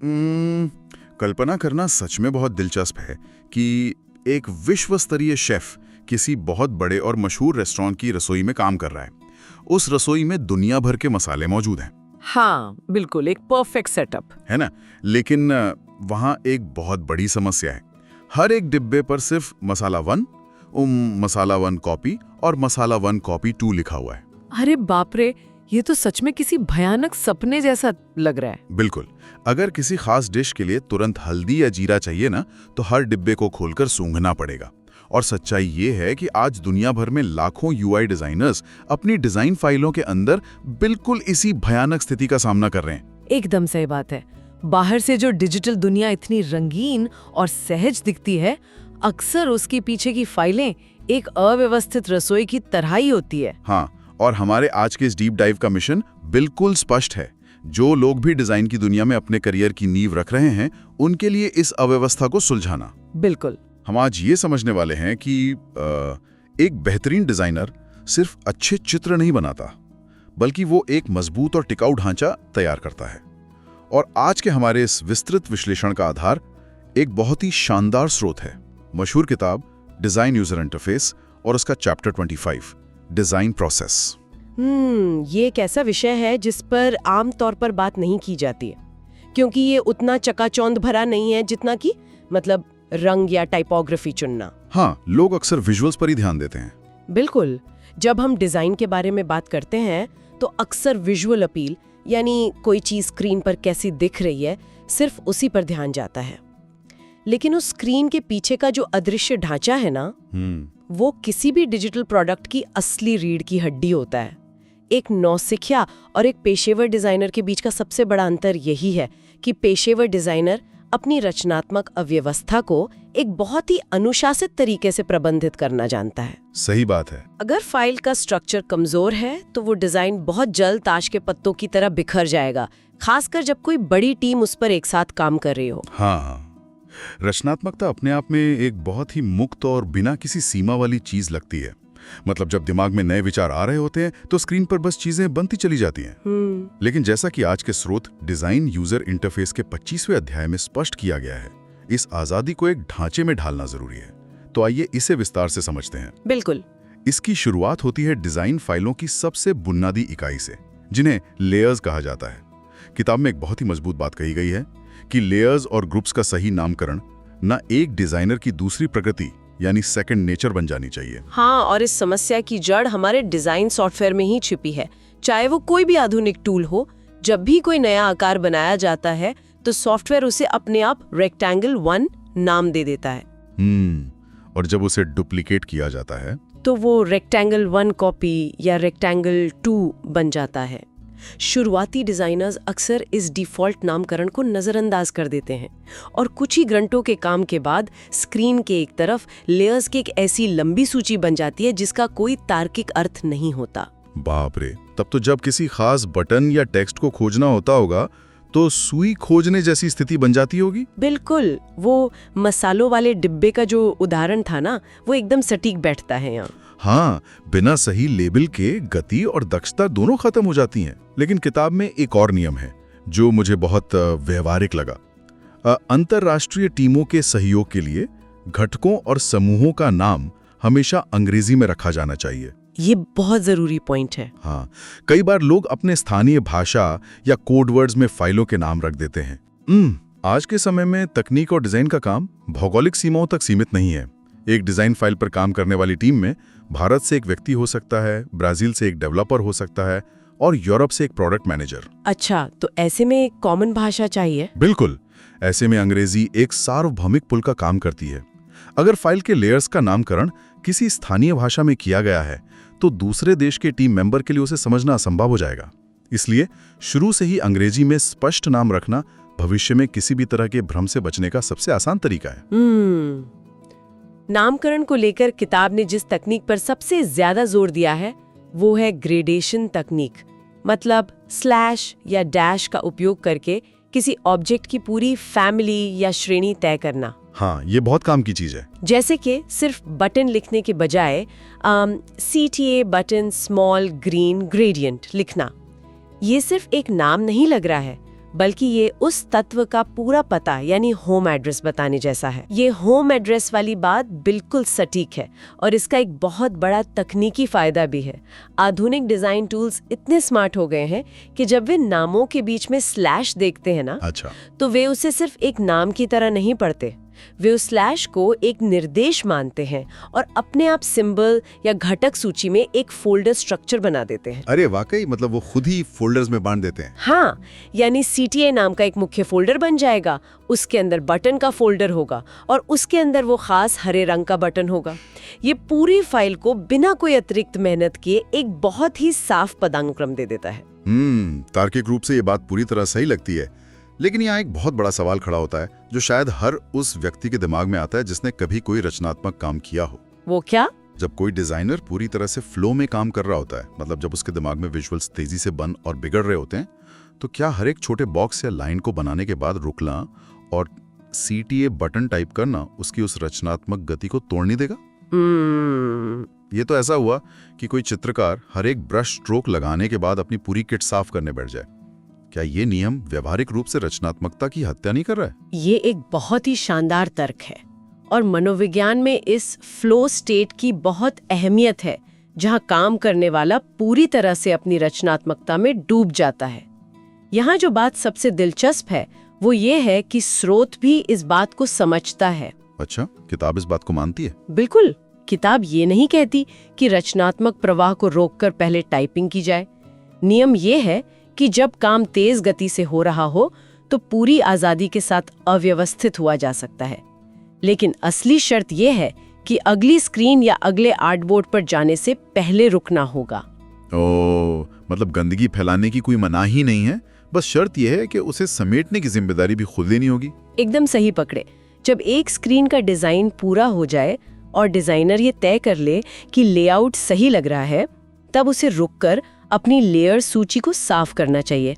कल्पना करना सच में बहुत दिलचस्प है कि एक विश्व स्तरीय शेफ किसी बहुत बड़े और मशहूर रेस्टोरेंट की रसोई में काम कर रहा है। उस रसोई में दुनिया भर के मसाले मौजूद हैं। हाँ बिल्कुल, एक परफेक्ट सेटअप है ना। लेकिन वहाँ एक बहुत बड़ी समस्या है। हर एक डिब्बे पर सिर्फ मसाला 1, मसाला 1 कॉपी और मसाला 1 कॉपी 2 लिखा हुआ है। अरे बाप रे, ये तो सच में किसी भयानक सपने जैसा लग रहा है। बिल्कुल। अगर किसी खास डिश के लिए तुरंत हल्दी या जीरा चाहिए ना, तो हर डिब्बे को खोलकर सूंघना पड़ेगा। और सच्चाई ये है कि आज दुनिया भर में लाखों यूआई डिजाइनर्स अपनी डिजाइन फाइलों के अंदर बिल्कुल इसी भयानक स्थिति का सामना कर रहे हैं। एकदम सही बात है। बाहर से जो डिजिटल दुनिया इतनी रंगीन और सहज दिखती है, अक्सर उसके पीछे की फाइलें एक अव्यवस्थित रसोई की तरह ही होती है। हाँ, और हमारे आज के इस डीप डाइव का मिशन बिल्कुल स्पष्ट है। जो लोग भी डिजाइन की दुनिया में अपने करियर की नींव रख रहे हैं, उनके लिए इस अव्यवस्था को सुलझाना। बिल्कुल। हम आज ये समझने वाले हैं कि एक बेहतरीन डिजाइनर सिर्फ अच्छे चित्र नहीं बनाता, बल्कि वो एक मजबूत और टिकाऊ ढांचा तैयार करता है। और आज के हमारे इस विस्तृत विश्लेषण का आधार एक बहुत ही शानदार स्रोत है, मशहूर किताब डिजाइन यूजर इंटरफेस और उसका चैप्टर 25 डिजाइन प्रोसेस। ये एक ऐसा विषय है जिस पर आमतौर पर बात नहीं की जाती है, क्योंकि ये उतना चकाचौंध भरा नहीं है जितना कि मतलब रंग या टाइपोग्राफी चुनना। हाँ, लोग अक्सर विजुअल्स पर ही ध्यान देते हैं। बिल्कुल। जब हम डिजाइन के बारे में बात करते हैं तो अक्सर विजुअल अपील, यानी कोई चीज स्क्रीन पर कैसी दिख रही है, सिर्फ उसी पर ध्यान जाता है। लेकिन उस स्क्रीन के पीछे का जो अदृश्य ढांचा है ना, वो किसी भी डिजिटल प्रोडक्ट की असली रीढ़ की हड्डी होता है। एक नौसिखिया और एक पेशेवर डिजाइनर के बीच का सबसे बड़ा अंतर यही है कि पेशेवर डिजाइनर अपनी रचनात्मक अव्यवस्था को एक बहुत ही अनुशासित तरीके से प्रबंधित करना जानता है। सही बात है। अगर फाइल का स्ट्रक्चर कमजोर है तो वो डिजाइन बहुत जल्द ताश के पत्तों की तरह बिखर जाएगा, खासकर जब कोई बड़ी टीम उस पर एक साथ काम कर रही हो। हाँ, रचनात्मकता अपने आप में एक बहुत ही मुक्त और बिना किसी सीमा वाली चीज लगती है। मतलब जब दिमाग में नए विचार आ रहे होते हैं तो स्क्रीन पर बस चीजें बनती चली जाती हैं। लेकिन जैसा कि आज के स्रोत डिजाइन यूजर इंटरफेस के 25वें अध्याय में स्पष्ट किया गया है, इस आजादी को एक ढांचे में ढालना जरूरी है। तो आइए इसे विस्तार से समझते हैं। बिल्कुल। इसकी शुरुआत होती है डिजाइन फाइलों की सबसे बुनियादी इकाई से, जिन्हें लेयर्स कहा जाता है। किताब में एक बहुत ही मजबूत बात कही गई है कि लेयर्स और ग्रुप्स का सही नामकरण न एक डिजाइनर की दूसरी प्रकृति यानी सेकंड नेचर बन जानी चाहिए। हाँ, और इस समस्या की जड़ हमारे डिजाइन सॉफ्टवेयर में ही छिपी है। चाहे वो कोई भी आधुनिक टूल हो, जब भी कोई नया आकार बनाया जाता है तो सॉफ्टवेयर उसे अपने आप रेक्टेंगल 1 नाम दे देता है। और जब उसे डुप्लीकेट किया जाता है तो वो रेक्टेंगल 1 कॉपी या रेक्टेंगल 2 बन जाता है। शुरुआती डिजाइनर्स अक्सर इस डिफॉल्ट नामकरण को नजरअंदाज कर देते हैं और कुछ ही घंटों के काम के बाद स्क्रीन के एक तरफ लेयर्स की एक ऐसी लंबी सूची बन जाती है जिसका कोई तार्किक अर्थ नहीं होता। बाप रे, तब तो जब किसी खास बटन या टेक्स्ट को खोजना होता होगा तो सुई खोजने जैसी स्थिति बन जाती होगी। बिल्कुल। वो मसालों वाले डिब्बे का जो उदाहरण था ना, वो एकदम सटीक बैठता है यहाँ। हाँ, बिना सही लेबल के गति और दक्षता दोनों खत्म हो जाती हैं। लेकिन किताब में एक और नियम है जो मुझे बहुत व्यवहारिक लगा। अंतरराष्ट्रीय टीमों के सहयोग के लिए घटकों और समूहों का नाम हमेशा अंग्रेजी में रखा जाना चाहिए। ये बहुत जरूरी पॉइंट है। हाँ, कई बार लोग अपने स्थानीय भाषा या कोड वर्ड्स में फाइलों के नाम रख देते हैं। आज के समय में तकनीक और डिजाइन का काम भौगोलिक सीमाओं तक सीमित नहीं है। एक डिजाइन फाइल पर काम करने वाली टीम में भारत से एक व्यक्ति हो सकता है, ब्राजील से एक डेवलपर हो सकता है और यूरोप से एक प्रोडक्ट मैनेजर। अच्छा, तो ऐसे में एक कॉमन भाषा चाहिए। बिल्कुल। ऐसे में अंग्रेजी एक सार्वभौमिक पुल का काम करती है। अगर फाइल के लेयर्स का नामकरण किसी स्थानीय भाषा में किया गया है तो दूसरे देश के टीम मेंबर के लिए उसे समझना असंभव हो जाएगा। इसलिए शुरू से ही अंग्रेजी में स्पष्ट नाम रखना भविष्य में किसी भी तरह के भ्रम से बचने का सबसे आसान तरीका है। नामकरण को लेकर किताब ने जिस तकनीक पर सबसे ज्यादा जोर दिया है वो है ग्रेडेशन तकनीक। मतलब स्लैश या डैश का उपयोग करके किसी ऑब्जेक्ट की पूरी फैमिली या श्रेणी तय करना। हाँ, ये बहुत काम की चीज है। जैसे कि सिर्फ बटन लिखने के बजाय CTA button small green gradient लिखना। ये सिर्फ एक नाम नहीं लग रहा है, बल्कि ये उस तत्व का पूरा पता यानी होम एड्रेस बताने जैसा है। ये होम एड्रेस वाली बात बिल्कुल सटीक है और इसका एक बहुत बड़ा तकनीकी फायदा भी है। आधुनिक डिजाइन टूल्स इतने स्मार्ट हो गए हैं कि जब वे नामों के बीच में स्लैश देखते हैं ना, अच्छा, तो वे उसे सिर्फ एक नाम की तरह नहीं पढ़ते, वे उस स्लैश को एक निर्देश मानते हैं और अपने आप सिंबल या घटक सूची में एक फोल्डर स्ट्रक्चर बना देते हैं। अरे वाकई, मतलब वो खुद ही फोल्डर्स में बांट देते हैं। हाँ, यानी CTA नाम का एक मुख्य फोल्डर बन जाएगा, उसके अंदर बटन का फोल्डर होगा और उसके अंदर वो खास हरे रंग का बटन होगा। ये पूरी फाइल को बिना कोई अतिरिक्त मेहनत किए एक बहुत ही साफ पदानुक्रम दे देता है। तार्किक रूप से ये बात पूरी तरह सही लगती है, लेकिन यहाँ एक बहुत बड़ा सवाल खड़ा होता है जो शायद हर उस व्यक्ति के दिमाग में आता है जिसने कभी कोई रचनात्मक काम किया हो। वो क्या? जब कोई डिजाइनर पूरी तरह से फ्लो में काम कर रहा होता है, मतलब जब उसके दिमाग में विजुअल्स तेजी से बन और बिगड़ रहे होते हैं, तो क्या हर एक छोटे बॉक्स या लाइन को बनाने के बाद रुकना और CTA बटन टाइप करना उसकी उस रचनात्मक गति को तोड़ नहीं देगा? ये तो ऐसा हुआ कि कोई चित्रकार हर एक ब्रश स्ट्रोक लगाने के बाद अपनी पूरी किट साफ करने बैठ जाए। क्या ये नियम व्यवहारिक रूप से रचनात्मकता की हत्या नहीं कर रहा है? ये एक बहुत ही शानदार तर्क है और मनोविज्ञान में इस फ्लो स्टेट की बहुत अहमियत है, जहां काम करने वाला पूरी तरह से अपनी रचनात्मकता में डूब जाता है। यहाँ जो बात सबसे दिलचस्प है वो ये है कि स्रोत भी इस बात को समझता है। अच्छा, किताब इस बात को मानती है? बिल्कुल, किताब ये नहीं कहती कि रचनात्मक प्रवाह को रोककर पहले टाइपिंग की जाए। नियम ये है कि जब काम तेज गति से हो रहा हो तो पूरी आजादी के साथ अव्यवस्थित हुआ जा सकता है, लेकिन असली शर्त यह है कि अगली स्क्रीन या अगले आर्टबोर्ड पर जाने से पहले रुकना होगा। मतलब गंदगी फैलाने की कोई मनाही नहीं है, बस शर्त यह है कि उसे समेटने की जिम्मेदारी भी खुद लेनी होगी। एकदम सही पकड़े। जब एक स्क्रीन का डिजाइन पूरा हो जाए और डिजाइनर ये तय कर ले कि लेआउट सही लग रहा है, तब उसे रुककर अपनी लेयर सूची को साफ करना चाहिए।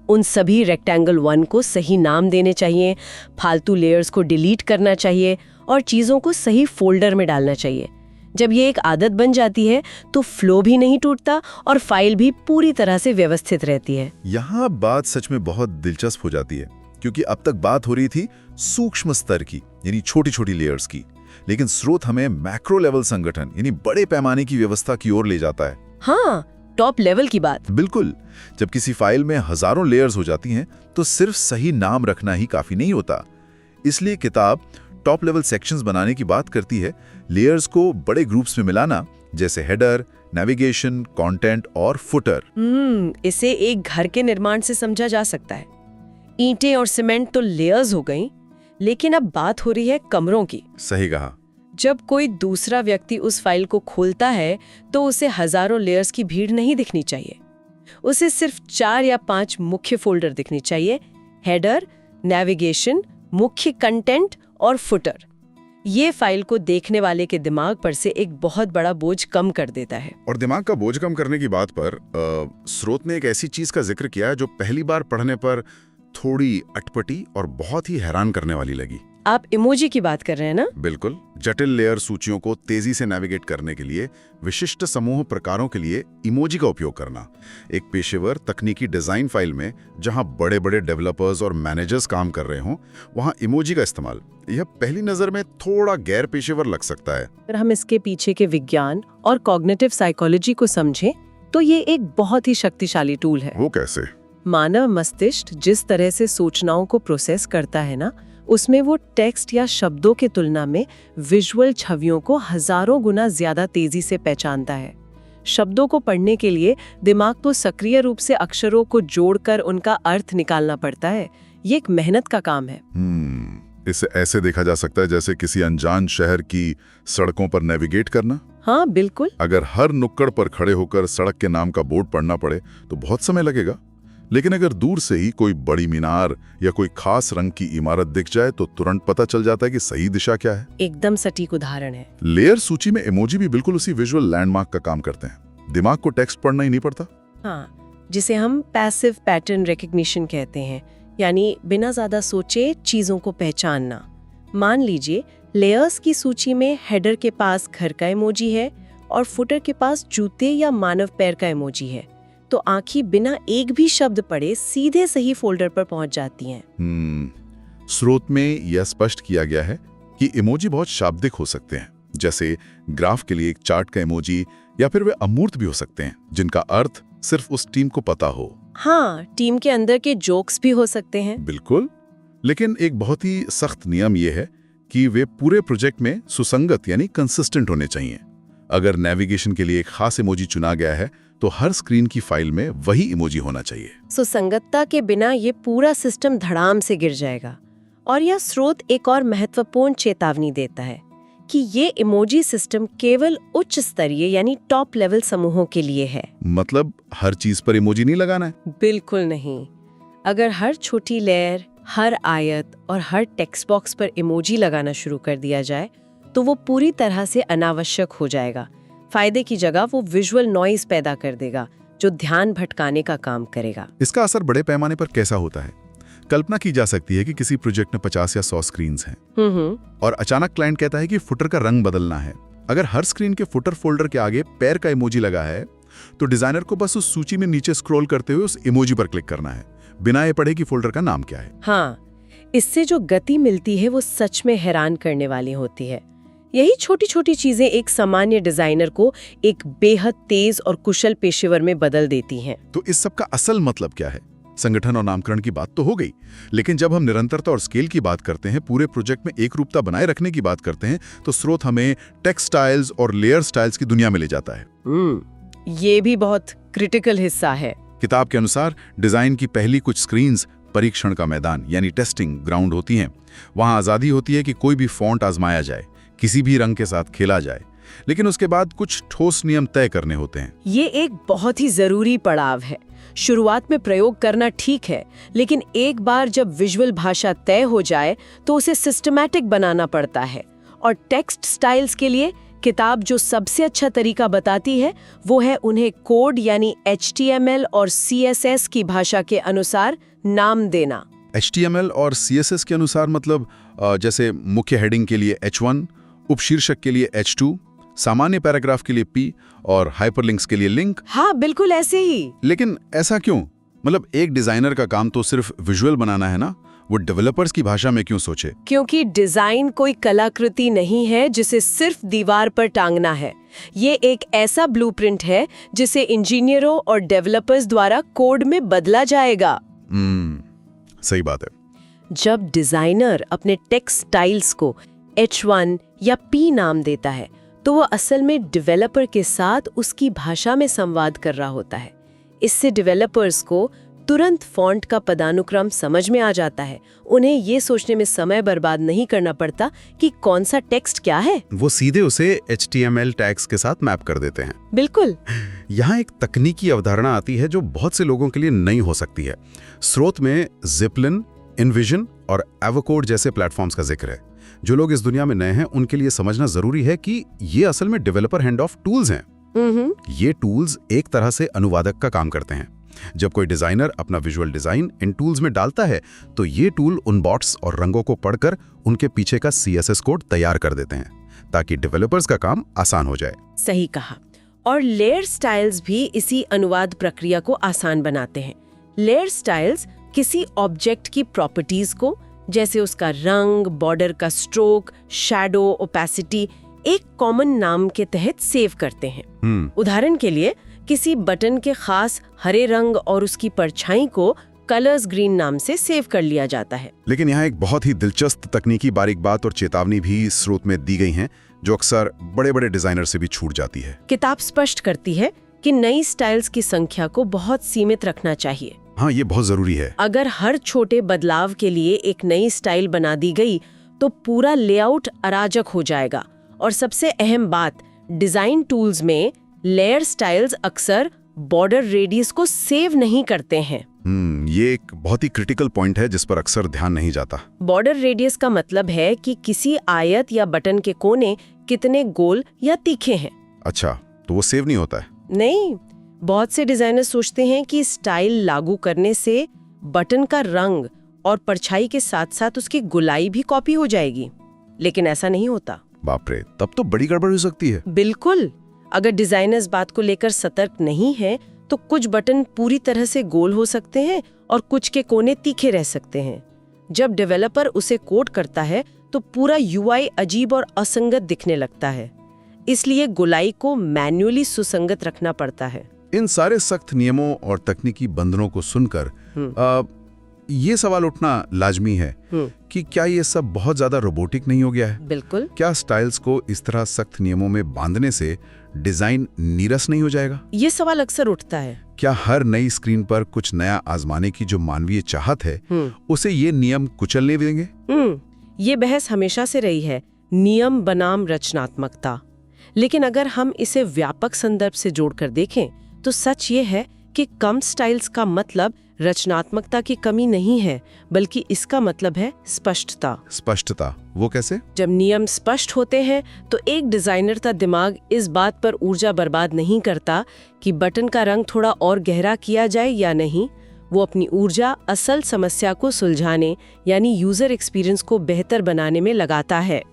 उन सभी रेक्टेंगल 1 को सही नाम देने चाहिए, फालतू लेयर्स को डिलीट करना चाहिए और चीजों को सही फोल्डर में डालना चाहिए। जब ये एक आदत बन जाती है तो फ्लो भी नहीं टूटता और फाइल भी पूरी तरह से व्यवस्थित रहती है। यहाँ बात सच में बहुत दिलचस्प हो जाती है, क्योंकि अब तक बात हो रही थी सूक्ष्म स्तर की, यानी छोटी छोटी लेयर्स की, लेकिन स्रोत हमें मैक्रो लेवल संगठन यानी बड़े पैमाने की व्यवस्था की ओर ले जाता है। हाँ, टॉप लेवल की बात। बिल्कुल। जब किसी फाइल में हजारों लेयर्स हो जाती हैं तो सिर्फ सही नाम रखना ही काफी नहीं होता। इसलिए किताब टॉप लेवल सेक्शंस बनाने की बात करती है, लेयर्स को बड़े ग्रुप्स में मिलाना, जैसे हेडर, नेविगेशन, कंटेंट और फुटर। इसे एक घर के निर्माण से समझा जा सकता है। ईंटें और सीमेंट तो लेयर्स हो गई, लेकिन अब बात हो रही है कमरों की। सही कहा। जब कोई दूसरा व्यक्ति उस फाइल को खोलता है तो उसे हजारों लेयर्स की भीड़ नहीं दिखनी चाहिए। उसे सिर्फ 4 या 5 मुख्य फोल्डर दिखनी चाहिए: हेडर, नेविगेशन, मुख्य कंटेंट और फुटर। ये फाइल को देखने वाले के दिमाग पर से एक बहुत बड़ा बोझ कम कर देता है। और दिमाग का बोझ कम करने की बात पर स्रोत ने एक ऐसी चीज का जिक्र किया है जो पहली बार पढ़ने पर थोड़ी अटपटी और बहुत ही हैरान करने वाली लगी। आप इमोजी की बात कर रहे हैं ना? बिल्कुल। जटिल लेयर सूचियों को तेजी से नेविगेट करने के लिए विशिष्ट समूह प्रकारों के लिए इमोजी का उपयोग करना। एक पेशेवर तकनीकी डिजाइन फाइल में जहां बड़े बड़े डेवलपर्स और मैनेजर्स काम कर रहे हों, वहां इमोजी का इस्तेमाल यह पहली नजर में थोड़ा गैर पेशेवर लग सकता है। अगर हम इसके पीछे के विज्ञान और कॉग्निटिव साइकोलॉजी को समझें तो ये एक बहुत ही शक्तिशाली टूल है। वो कैसे? मानव मस्तिष्क जिस तरह से सूचनाओं को प्रोसेस करता है ना, उसमें वो टेक्स्ट या शब्दों के तुलना में विजुअल छवियों को हजारों गुना ज्यादा तेजी से पहचानता है। शब्दों को पढ़ने के लिए दिमाग को सक्रिय रूप से अक्षरों को जोड़कर उनका अर्थ निकालना पड़ता है। ये एक मेहनत का काम है। इसे ऐसे देखा जा सकता है जैसे किसी अनजान शहर की सड़कों पर नेविगेट करना। हाँ बिल्कुल। अगर हर नुक्कड़ पर खड़े होकर सड़क के नाम का बोर्ड पढ़ना पड़े तो बहुत समय लगेगा, लेकिन अगर दूर से ही कोई बड़ी मीनार या कोई खास रंग की इमारत दिख जाए तो तुरंत पता चल जाता है कि सही दिशा क्या है। एकदम सटीक उदाहरण है। लेयर सूची में इमोजी भी बिल्कुल उसी विजुअल लैंडमार्क का काम करते हैं। दिमाग को टेक्स्ट पढ़ना ही नहीं पड़ता। हाँ, जिसे हम पैसिव पैटर्न रिकग्निशन कहते हैं, यानी बिना ज्यादा सोचे चीजों को पहचानना। मान लीजिए लेयर्स की सूची में हेडर के पास घर का इमोजी है और फुटर के पास जूते या मानव पैर का इमोजी है, तो आंखें बिना एक भी शब्द पढ़े सीधे सही फोल्डर पर पहुंच जाती हैं। स्रोत में यह स्पष्ट किया गया है कि इमोजी बहुत शाब्दिक हो सकते हैं, जैसे ग्राफ के लिए एक चार्ट का इमोजी, या फिर वे अमूर्त भी हो सकते हैं जिनका अर्थ सिर्फ उस टीम को पता हो। हाँ, टीम के अंदर के जोक्स भी हो सकते हैं। बिल्कुल, लेकिन एक बहुत ही सख्त नियम यह है कि वे पूरे प्रोजेक्ट में सुसंगत यानी कंसिस्टेंट होने चाहिए। अगर नेविगेशन के लिए एक खास इमोजी चुना गया है तो हर स्क्रीन की फाइल में वही इमोजी होना चाहिए। सुसंगतता के बिना ये पूरा सिस्टम धड़ाम से गिर जाएगा। और यह स्रोत एक और महत्वपूर्ण चेतावनी देता है कि ये इमोजी सिस्टम केवल उच्च स्तरीय यानी टॉप लेवल समूहों के लिए है। मतलब हर चीज पर इमोजी नहीं लगाना है? बिल्कुल नहीं। अगर हर छोटी लेयर, हर आयत और हर टेक्स्ट बॉक्स पर इमोजी लगाना शुरू कर दिया जाए तो वो पूरी तरह से अनावश्यक हो जाएगा। फायदे की जगह वो विजुअल नॉइज पैदा कर देगा जो ध्यान भटकाने का काम करेगा। इसका असर बड़े पैमाने पर कैसा होता है? कल्पना की जा सकती है कि किसी प्रोजेक्ट में 50 या 100 स्क्रीन्स हैं और अचानक क्लाइंट कहता है कि फुटर का रंग बदलना है। अगर हर स्क्रीन के फुटर फोल्डर के आगे पैर का इमोजी लगा है तो डिजाइनर को बस उस सूची में नीचे स्क्रॉल करते हुए उस इमोजी पर क्लिक करना है, बिना ये पढ़े कि फोल्डर का नाम क्या है। हाँ, इससे जो गति मिलती है वो सच में हैरान करने वाली होती है। यही छोटी छोटी चीजें एक सामान्य डिजाइनर को एक बेहद तेज और कुशल पेशेवर में बदल देती हैं। तो इस सब का असल मतलब क्या है? संगठन और नामकरण की बात तो हो गई, लेकिन जब हम निरंतरता और स्केल की बात करते हैं, पूरे प्रोजेक्ट में एक रूपता बनाए रखने की बात करते हैं, तो स्रोत हमें टेक्स्ट स्टाइल्स और लेयर स्टाइल्स की दुनिया में ले जाता है। ये भी बहुत क्रिटिकल हिस्सा है। किताब के अनुसार डिजाइन की पहली कुछ स्क्रीन्स परीक्षण का मैदान यानी टेस्टिंग ग्राउंड होती हैं। वहां आजादी होती है कि कोई भी फॉन्ट आजमाया जाए, किसी भी रंग के साथ खेला जाए, लेकिन उसके बाद कुछ ठोस नियम तय करने होते हैं। ये एक बहुत ही जरूरी पड़ाव है। शुरुआत में प्रयोग करना ठीक है, लेकिन एक बार जब विजुअल भाषा तय हो जाए तो उसे सिस्टमैटिक बनाना पड़ता है। और टेक्स्ट स्टाइल्स के लिए किताब जो सबसे अच्छा तरीका बताती है वो है उन्हें कोड यानी HTML और CSS की भाषा के अनुसार नाम देना। HTML और CSS के अनुसार मतलब जैसे मुख्य हेडिंग के लिए H1, उपशीर्षक के लिए H2, सामान्य पैराग्राफ के लिए P और हाइपरलिंक्स के लिए लिंक। हाँ, बिल्कुल ऐसे ही। लेकिन ऐसा क्यों? मतलब एक डिजाइनर का काम तो सिर्फ विजुअल बनाना है ना, वो डेवलपर्स की भाषा में क्यों सोचे? क्योंकि डिजाइन कोई कलाकृति नहीं है जिसे सिर्फ दीवार पर टांगना है। ये एक ऐसा ब्लूप्रिंट है जिसे इंजीनियरों और डेवलपर्स द्वारा कोड में बदला जाएगा। सही बात है। जब डिजाइनर अपने टेक्स्ट स्टाइल्स को H1 या P नाम देता है तो वो असल में डेवलपर के साथ उसकी भाषा में संवाद कर रहा होता है। इससे डेवलपर्स को तुरंत फॉन्ट का पदानुक्रम समझ में आ जाता है। उन्हें ये सोचने में समय बर्बाद नहीं करना पड़ता कि कौन सा टेक्स्ट क्या है। वो सीधे उसे HTML टैग्स के साथ मैप कर देते हैं। बिल्कुल। यहाँ एक तकनीकी अवधारणा आती है जो बहुत से लोगों के लिए नई हो सकती है। स्रोत में ज़िप्लिन, इनविजन और एवोकोड जैसे प्लेटफॉर्म्स का जिक्र है। जो लोग इस दुनिया में नए हैं उनके लिए समझना जरूरी है कि ये असल में डेवलपर हैंड ऑफ टूल्स हैं। ये टूल्स एक तरह से अनुवादक का काम करते हैं। जब कोई डिजाइनर अपना विजुअल डिजाइन इन टूल्स में डालता है तो ये टूल उन बॉट्स और रंगों को पढ़कर उनके पीछे का CSS कोड तैयार कर देते हैं ताकि डेवलपर्स का काम आसान हो जाए। सही कहा। और लेयर स्टाइल्स भी इसी अनुवाद प्रक्रिया को आसान बनाते हैं। लेयर स्टाइल्स किसी ऑब्जेक्ट की प्रॉपर्टीज को, जैसे उसका रंग, बॉर्डर का स्ट्रोक, शैडो, ओपेसिटी, एक कॉमन नाम के तहत सेव करते हैं। उदाहरण के लिए किसी बटन के खास हरे रंग और उसकी परछाई को कलर्स ग्रीन नाम से सेव कर लिया जाता है। लेकिन यहाँ एक बहुत ही दिलचस्प तकनीकी बारीक बात और चेतावनी भी स्रोत में दी गई हैं, जो अक्सर बड़े बड़े डिजाइनर से भी छूट जाती है। किताब स्पष्ट करती है कि नई स्टाइल्स की संख्या को बहुत सीमित रखना चाहिए। हाँ, ये बहुत जरूरी है। अगर हर छोटे बदलाव के लिए एक नई स्टाइल बना दी गई तो पूरा लेआउट अराजक हो जाएगा। और सबसे अहम बात, डिजाइन टूल्स में लेयर स्टाइल्स अक्सर बॉर्डर रेडियस को सेव नहीं करते हैं। ये एक बहुत ही क्रिटिकल पॉइंट है जिस पर अक्सर ध्यान नहीं जाता। बॉर्डर रेडियस का मतलब है कि किसी आयत या बटन के कोने कितने गोल या तीखे हैं। अच्छा, तो वो सेव नहीं होता है? नहीं, बहुत से डिजाइनर सोचते हैं कि स्टाइल लागू करने से बटन का रंग और परछाई के साथ साथ उसकी गोलाई भी कॉपी हो जाएगी, लेकिन ऐसा नहीं होता। बाप रे, तब तो बड़ी गड़बड़ हो सकती है। बिल्कुल। अगर डिजाइनर्स बात को लेकर सतर्क नहीं है तो कुछ बटन पूरी तरह से गोल हो सकते हैं और कुछ के कोने तीखे रह सकते हैं। जब डेवलपर उसे कोड करता है तो पूरा यूआई अजीब और असंगत दिखने लगता है, इसलिए गोलाई को मैन्युअली सुसंगत रखना पड़ता है। इन सारे सख्त नियमों और तकनीकी बंधनों को सुनकर ये सवाल उठना लाजमी है कि क्या ये सब बहुत ज्यादा रोबोटिक नहीं हो गया है? बिल्कुल। क्या स्टाइल्स को इस तरह सख्त नियमों में बांधने से डिजाइन नीरस नहीं हो जाएगा? ये सवाल अक्सर उठता है। क्या हर नई स्क्रीन पर कुछ नया आजमाने की जो मानवीय चाहत है उसे ये नियम कुचलने देंगे? ये बहस हमेशा से रही है, नियम बनाम रचनात्मकता। लेकिन अगर हम इसे व्यापक संदर्भ से जोड़कर देखें तो सच ये है कि कम स्टाइल्स का मतलब रचनात्मकता की कमी नहीं है, बल्कि इसका मतलब है स्पष्टता। स्पष्टता वो कैसे? जब नियम स्पष्ट होते हैं तो एक डिजाइनर का दिमाग इस बात पर ऊर्जा बर्बाद नहीं करता कि बटन का रंग थोड़ा और गहरा किया जाए या नहीं। वो अपनी ऊर्जा असल समस्या को सुलझाने यानी यूजर एक्सपीरियंस को बेहतर बनाने में लगाता है।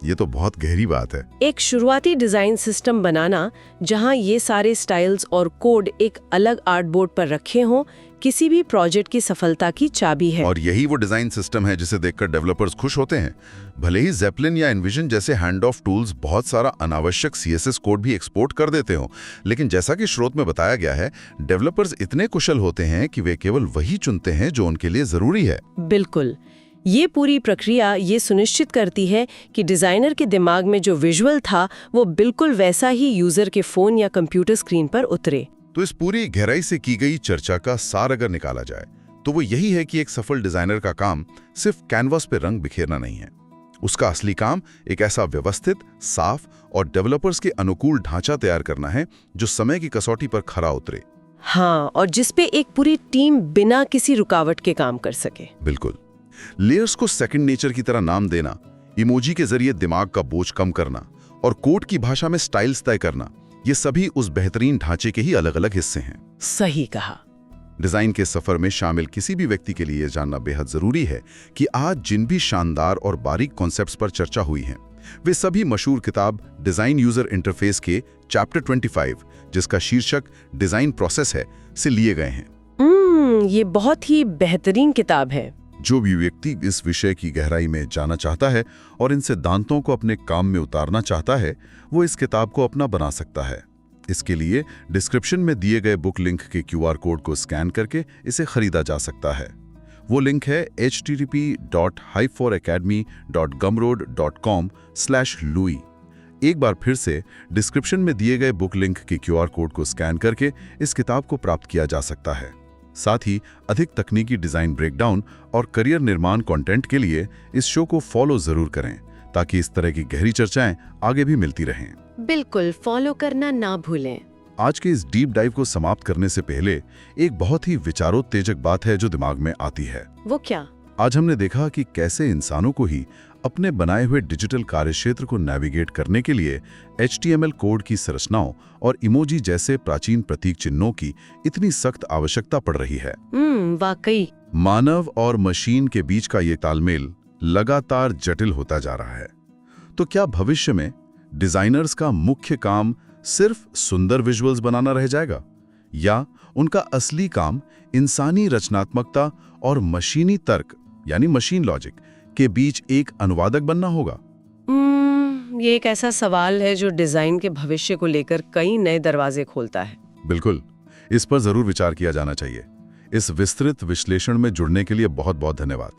ये तो बहुत गहरी बात है। एक शुरुआती डिजाइन सिस्टम बनाना जहां ये सारे स्टाइल्स और कोड एक अलग आर्टबोर्ड पर रखे हों, किसी भी प्रोजेक्ट की सफलता की चाबी है। और यही वो डिजाइन सिस्टम है जिसे देखकर डेवलपर्स खुश होते हैं। भले ही ज़ेप्लिन या एनविजन जैसे हैंड ऑफ टूल्स बहुत सारा अनावश्यक CSS कोड भी एक्सपोर्ट कर देते हो, लेकिन जैसा कि स्रोत में बताया गया है, डेवलपर्स इतने कुशल होते हैं कि वे केवल वही चुनते हैं जो उनके लिए जरूरी है। बिल्कुल। ये पूरी प्रक्रिया ये सुनिश्चित करती है कि डिजाइनर के दिमाग में जो विजुअल था वो बिल्कुल वैसा ही यूजर के फोन या कंप्यूटर स्क्रीन पर उतरे। तो इस पूरी गहराई से की गई चर्चा का सार अगर निकाला जाए तो वो यही है कि एक सफल डिजाइनर का काम सिर्फ कैनवास पे रंग बिखेरना नहीं है। उसका असली काम एक ऐसा व्यवस्थित, साफ और डेवलपर्स के अनुकूल ढांचा तैयार करना है जो समय की कसौटी पर खरा उतरे। हाँ, और जिसपे एक पूरी टीम बिना किसी रुकावट के काम कर सके। बिल्कुल। लेयर्स को सेकंड नेचर की तरह नाम देना, इमोजी के जरिए दिमाग का बोझ कम करना और कोड की भाषा में स्टाइल्स तय करना, ये सभी उस बेहतरीन ढांचे के ही अलग अलग हिस्से हैं। सही कहा। डिजाइन के सफर में शामिल किसी भी व्यक्ति के लिए यह जानना बेहद जरूरी है कि आज जिन भी शानदार और बारीक कॉन्सेप्ट्स पर चर्चा हुई है वे सभी मशहूर किताब डिजाइन यूजर इंटरफेस के चैप्टर 25, जिसका शीर्षक डिजाइन प्रोसेस है, से लिए गए हैं। ये बहुत ही बेहतरीन किताब है। जो भी व्यक्ति इस विषय की गहराई में जाना चाहता है और इन सिद्धांतों को अपने काम में उतारना चाहता है, वो इस किताब को अपना बना सकता है। इसके लिए डिस्क्रिप्शन में दिए गए बुक लिंक के QR कोड को स्कैन करके इसे खरीदा जा सकता है। वो लिंक है http://hype4academy.gumroad.com/louis। एक बार फिर से डिस्क्रिप्शन में दिए गए बुक लिंक के QR कोड को स्कैन करके इस किताब को प्राप्त किया जा सकता है। साथ ही अधिक तकनीकी डिजाइन ब्रेकडाउन और करियर निर्माण कंटेंट के लिए इस शो को फॉलो जरूर करें, ताकि इस तरह की गहरी चर्चाएं आगे भी मिलती रहें। बिल्कुल, फॉलो करना ना भूलें। आज के इस डीप डाइव को समाप्त करने से पहले एक बहुत ही विचारोत्तेजक बात है जो दिमाग में आती है। वो क्या? आज हमने देखा कि कैसे इंसानों को ही अपने बनाए हुए डिजिटल कार्यक्षेत्र को नेविगेट करने के लिए HTML कोड की संरचनाओं और इमोजी जैसे प्राचीन प्रतीक चिन्हों की इतनी सख्त आवश्यकता पड़ रही है। वाकई। मानव और मशीन के बीच का ये तालमेल लगातार जटिल होता जा रहा है। तो क्या भविष्य में डिजाइनर्स का मुख्य काम सिर्फ सुंदर विजुअल्स बनाना रह जाएगा, या उनका असली काम इंसानी रचनात्मकता और मशीनी तर्क यानी मशीन लॉजिक के बीच एक अनुवादक बनना होगा? ये एक ऐसा सवाल है जो डिजाइन के भविष्य को लेकर कई नए दरवाजे खोलता है। बिल्कुल, इस पर जरूर विचार किया जाना चाहिए। इस विस्तृत विश्लेषण में जुड़ने के लिए बहुत बहुत धन्यवाद।